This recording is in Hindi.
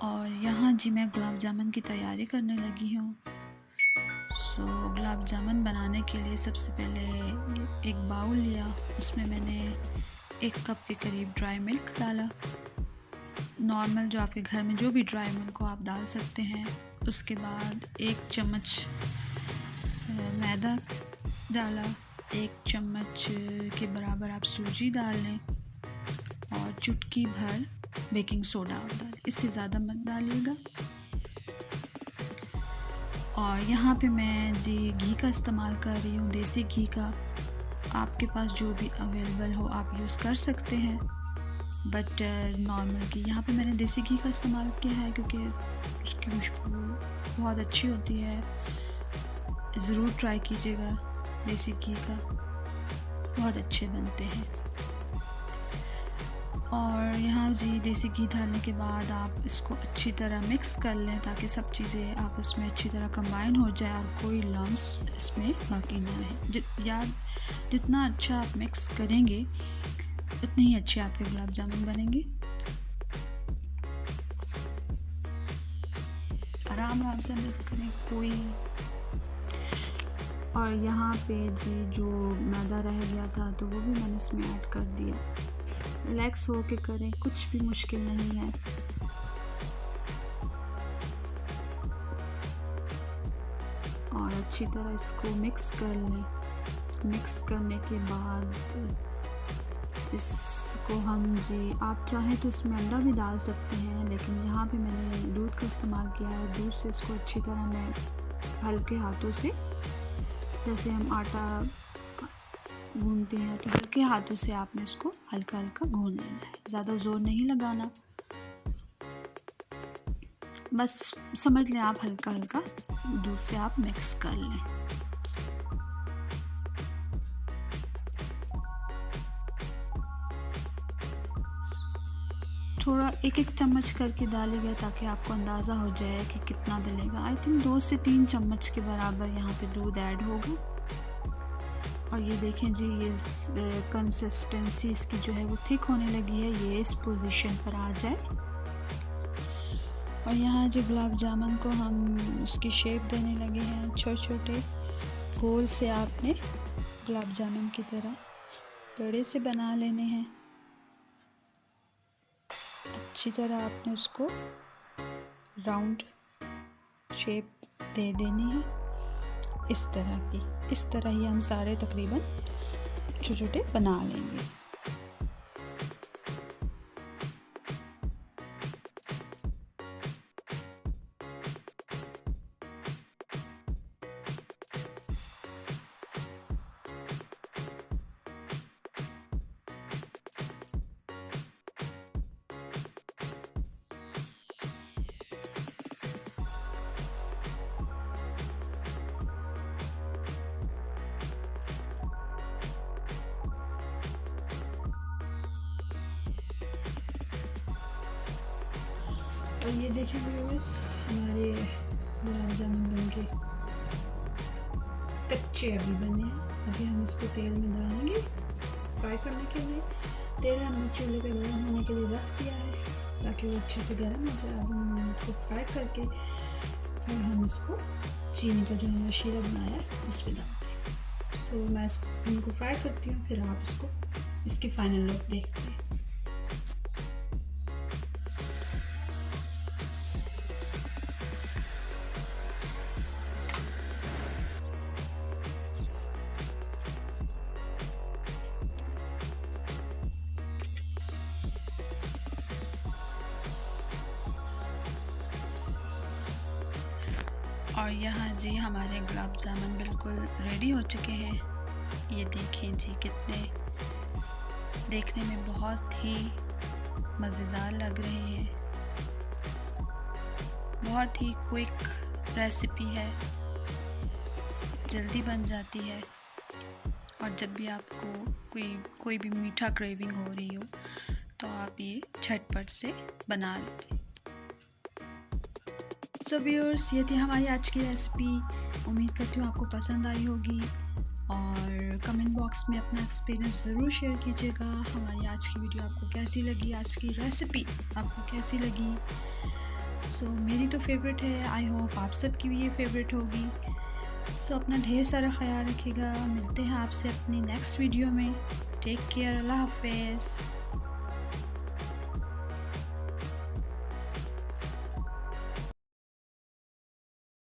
और यहाँ जी मैं गुलाब जामुन की तैयारी करने लगी हूँ। गुलाब जामुन बनाने के लिए सबसे पहले एक बाउल लिया, उसमें मैंने 1 कप के करीब ड्राई मिल्क डाला। नॉर्मल जो आपके घर में जो भी ड्राई मिल्क को आप डाल सकते हैं। उसके बाद 1 चम्मच मैदा डाला, 1 चम्मच के बराबर आप सूजी डाल लें और चुटकी भर बेकिंग सोडा डालें, इससे ज़्यादा मत डालिएगा। और यहाँ पे मैं जी घी का इस्तेमाल कर रही हूँ, देसी घी का। आपके पास जो भी अवेलेबल हो आप यूज़ कर सकते हैं, बट नॉर्मल घी। यहाँ पे मैंने देसी घी का इस्तेमाल किया है क्योंकि उसकी खुशबू बहुत अच्छी होती है। ज़रूर ट्राई कीजिएगा, देसी घी का बहुत अच्छे बनते हैं। और यहाँ जी देसी घी डालने के बाद आप इसको अच्छी तरह मिक्स कर लें ताकि सब चीज़ें आपस में अच्छी तरह कंबाइन हो जाए और कोई लम्स इसमें बाकी ना रहे। जितना अच्छा आप मिक्स करेंगे उतने ही अच्छे आपके गुलाब जामुन बनेंगे। आराम से मिक्स करें कोई। और यहाँ पे जी जो मैदा रह गया था तो वो भी मैंने इसमें ऐड कर दिया। रिलैक्स हो के करें, कुछ भी मुश्किल नहीं है। और अच्छी तरह इसको मिक्स कर लें। मिक्स करने के बाद इसको हम जी आप चाहें तो इसमें अंडा भी डाल सकते हैं, लेकिन यहाँ पे मैंने दूध का इस्तेमाल किया है। दूध से इसको अच्छी तरह मैं हल्के हाथों से, जैसे हम आटा गूंदते हैं तो हल्के हाथों से आपने इसको हल्का हल्का गूंद लेना है, ज़्यादा ज़ोर नहीं लगाना। बस समझ लें आप हल्का हल्का दूध से आप मिक्स कर लें। थोड़ा 1-1 चम्मच करके डालेगा ताकि आपको अंदाज़ा हो जाए कि कितना डलेगा। आई थिंक 2 से 3 चम्मच के बराबर यहाँ पे दूध ऐड होगा। और ये देखें जी, ये कंसिस्टेंसी इसकी जो है वो थिक होने लगी है, ये इस पोजीशन पर आ जाए। और यहाँ जो गुलाब जामुन को हम उसकी शेप देने लगे हैं, छोटे छोटे गोल से आपने गुलाब जामुन की तरह बड़े से बना लेने हैं। अच्छी तरह आपने उसको राउंड शेप दे देनी है, इस तरह की। इस तरह ही हम सारे तकरीबन छोटे छोटे बना लेंगे। और ये देखिए व्यूअर्स, हमारे गुलाब जामुन बनके कच्चे अभी बने हैं। अभी हम इसको तेल में डालेंगे फ्राई करने के लिए। तेल हमने चूल्हे पे गर्म होने के लिए रख दिया है ताकि वो अच्छे से गर्म हो जाए। अब हम इसको फ्राई करके फिर हम इसको चीनी का जो हमने शीरा बनाया है उस पर डालते हैं। मैं इनको फ्राई करती हूँ, फिर आप इसको इसकी फाइनल लुक देखते हैं। और यहाँ जी हमारे गुलाब जामुन बिल्कुल रेडी हो चुके हैं। ये देखें जी, कितने देखने में बहुत ही मज़ेदार लग रहे हैं। बहुत ही क्विक रेसिपी है, जल्दी बन जाती है। और जब भी आपको कोई भी मीठा क्रेविंग हो रही हो तो आप ये झटपट से बना लीजिए। सो व्यूअर्स, ये थी हमारी आज की रेसिपी। उम्मीद करती हूँ आपको पसंद आई होगी और कमेंट बॉक्स में अपना एक्सपीरियंस ज़रूर शेयर कीजिएगा। हमारी आज की वीडियो आपको कैसी लगी, आज की रेसिपी आपको कैसी लगी। सो मेरी तो फेवरेट है, आई होप आप सबकी भी ये फेवरेट होगी। सो अपना ढेर सारा ख्याल रखिएगा, मिलते हैं आपसे अपनी नेक्स्ट वीडियो में। टेक केयर, अल्लाह हाफ़िज़।